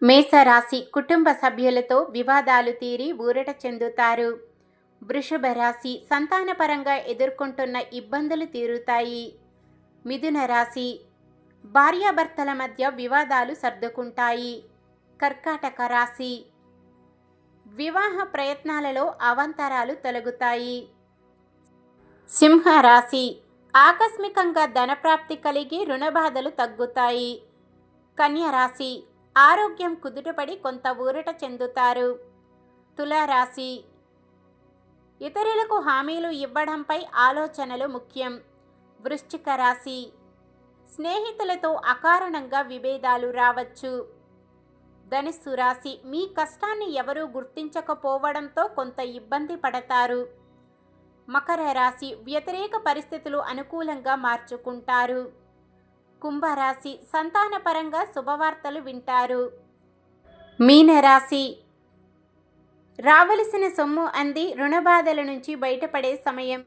మేషరాశి కుటుంబ సభ్యులతో వివాదాలు తీరి ఊరట చెందుతారు. వృషభ రాశి సంతానపరంగా ఎదుర్కొంటున్న ఇబ్బందులు తీరుతాయి. మిథున రాశి భార్యాభర్తల మధ్య వివాదాలు సర్దుకుంటాయి. కర్కాటక రాశి వివాహ ప్రయత్నాలలో అవాంతరాలు తొలగుతాయి. సింహరాశి ఆకస్మికంగా ధనప్రాప్తి కలిగి రుణబాధలు తగ్గుతాయి. కన్యరాశి ఆరోగ్యం కుదుటపడి కొంత ఊరట చెందుతారు. తులారాశి ఇతరులకు హామీలు ఇవ్వడంపై ఆలోచనలు ముఖ్యం. వృశ్చిక రాశి స్నేహితులతో అకారణంగా విభేదాలు రావచ్చు. ధనుస్సు రాశి మీ కష్టాన్ని ఎవరూ గుర్తించకపోవడంతో కొంత ఇబ్బంది పడతారు. మకర రాశి వ్యతిరేక పరిస్థితులు అనుకూలంగా మార్చుకుంటారు. కుంభరాశి సంతానపరంగా శుభవార్తలు వింటారు. మీనరాశి రావలసిన సొమ్ము అంది రుణబాధల నుంచి బయటపడే సమయం.